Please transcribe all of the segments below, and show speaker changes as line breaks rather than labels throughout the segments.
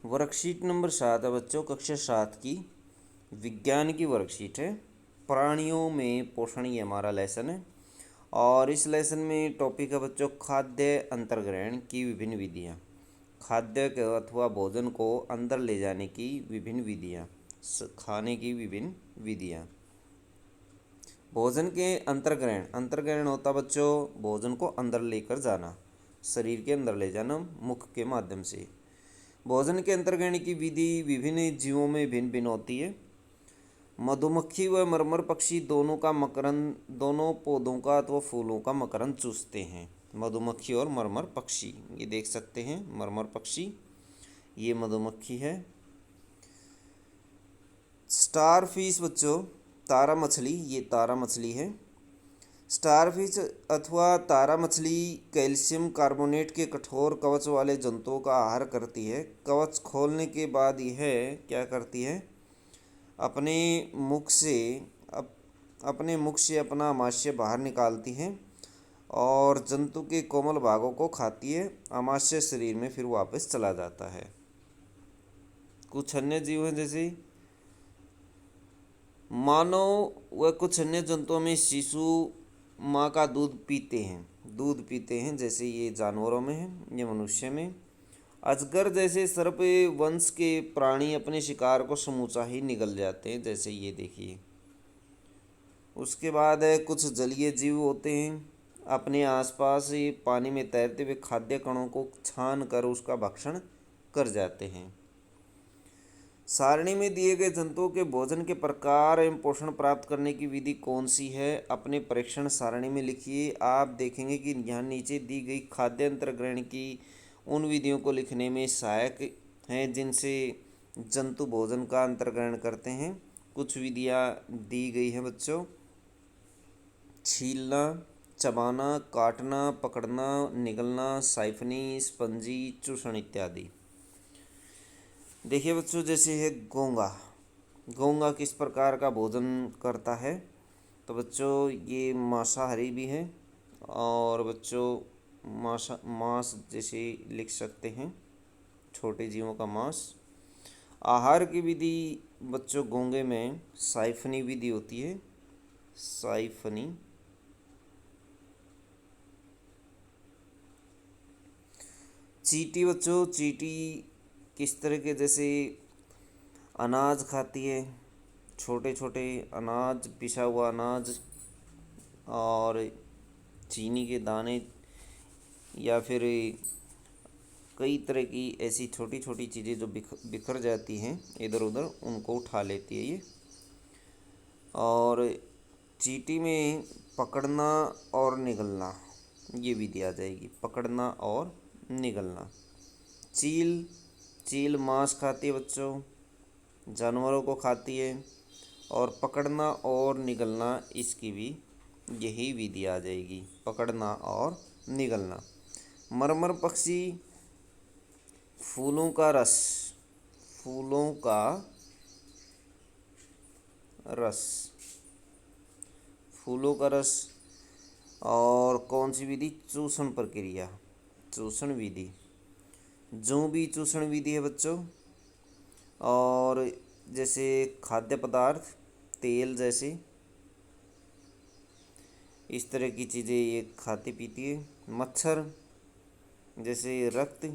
Worksheet number 7 है बच्चों, कक्षा 7 की विज्ञान की वर्कशीट है। प्राणियों में पोषण, ये हमारा लेसन है। और इस लेसन में टॉपिक है बच्चों खाद्य अंतर्ग्रहण की विभिन्न विधियाँ। खाद्य के अथवा भोजन को अंदर ले जाने की विभिन्न विधियाँ, खाने की विभिन्न विधियाँ। भोजन के अंतर्ग्रहण, अंतर्ग्रहण होता बच्चों भोजन को अंदर लेकर जाना, शरीर के अंदर ले जाना मुख के माध्यम से। भोजन के अंतर्ग्रहण की विधि विभिन्न जीवों में भिन्न भिन्न होती है। मधुमक्खी व मरमर पक्षी दोनों का मकरंद, दोनों पौधों का अथवा फूलों का मकरंद चूसते हैं। मधुमक्खी और मरमर पक्षी, ये देख सकते हैं मरमर पक्षी, ये मधुमक्खी है। स्टार फिश बच्चों, तारा मछली, ये तारा मछली है। स्टारफिश अथवा तारा मछली कैल्शियम कार्बोनेट के कठोर कवच वाले जंतुओं का आहार करती है। कवच खोलने के बाद यह क्या करती है, अपने मुख से अपना आमाशय बाहर निकालती है और जंतु के कोमल भागों को खाती है। आमाशय शरीर में फिर वापस चला जाता है। कुछ अन्य जीव हैं जैसे मानव व कुछ अन्य जंतुओं में शिशु माँ का दूध पीते हैं, जैसे ये जानवरों में है, ये मनुष्य में। अजगर जैसे सर्प वंश के प्राणी अपने शिकार को समूचा ही निगल जाते हैं, जैसे ये देखिए। उसके बाद है कुछ जलीय जीव होते हैं, अपने आसपास ही पानी में तैरते हुए खाद्य कणों को छान कर उसका भक्षण कर जाते हैं। सारणी में दिए गए जंतुओं के भोजन के प्रकार एवं पोषण प्राप्त करने की विधि कौन सी है, अपने परीक्षण सारणी में लिखिए। आप देखेंगे कि यहाँ नीचे दी गई खाद्य अंतर्ग्रहण की उन विधियों को लिखने में सहायक हैं जिनसे जंतु भोजन का अंतर्ग्रहण करते हैं। कुछ विधियाँ दी गई हैं बच्चों, छीलना, चबाना, काटना, पकड़ना, निगलना, साइफनी, स्पंजी, चूषण इत्यादि। देखिए बच्चों, जैसे है घोंगा किस प्रकार का भोजन करता है, तो बच्चों ये मांसाहारी भी है। और बच्चों मांस जैसे लिख सकते हैं, छोटे जीवों का मांस। आहार की विधि बच्चों घोंगे में साइफनी विधि होती है, साइफनी। चींटी बच्चों, चींटी किस तरह के, जैसे अनाज खाती है, छोटे छोटे अनाज, पिसा हुआ अनाज और चीनी के दाने, या फिर कई तरह की ऐसी छोटी छोटी चीज़ें जो बिखर जाती हैं इधर उधर, उनको उठा लेती है ये। और चींटी में पकड़ना और निगलना, ये विधि आ जाएगी, पकड़ना और निगलना। चील मांस खाती है बच्चों, जानवरों को खाती है। और पकड़ना और निगलना, इसकी भी यही विधि आ जाएगी, पकड़ना और निगलना। मरमर पक्षी फूलों का रस और कौन सी विधि, चूषण प्रक्रिया, चूषण विधि, जो भी चूषण विधि है बच्चों। और जैसे खाद्य पदार्थ, तेल जैसे इस तरह की चीज़ें ये खाती पीती है। मच्छर जैसे रक्त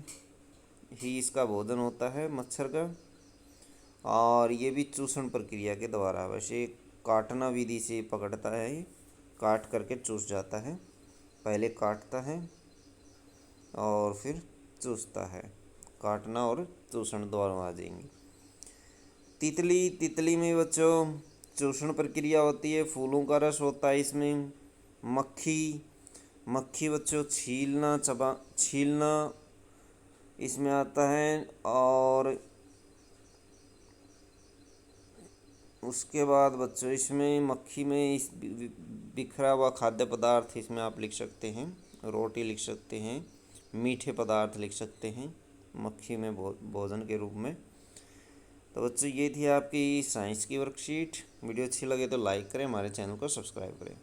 ही इसका भोजन होता है मच्छर का, और ये भी चूषण प्रक्रिया के द्वारा, वैसे काटना विधि से पकड़ता है, ये काट करके चूस जाता है, पहले काटता है और फिर चूसता है। काटना और चूषण दोनों आ जाएंगे। तितली में बच्चों चूषण प्रक्रिया होती है, फूलों का रस होता है इसमें। मक्खी बच्चों छीलना इसमें आता है। और उसके बाद बच्चों इसमें मक्खी में इस बिखरा हुआ खाद्य पदार्थ इसमें आप लिख सकते हैं, रोटी लिख सकते हैं, मीठे पदार्थ लिख सकते हैं मक्खी में भोजन के रूप में। तो बच्चों ये थी आपकी साइंस की वर्कशीट। वीडियो अच्छी लगे तो लाइक करें, हमारे चैनल को सब्सक्राइब करें।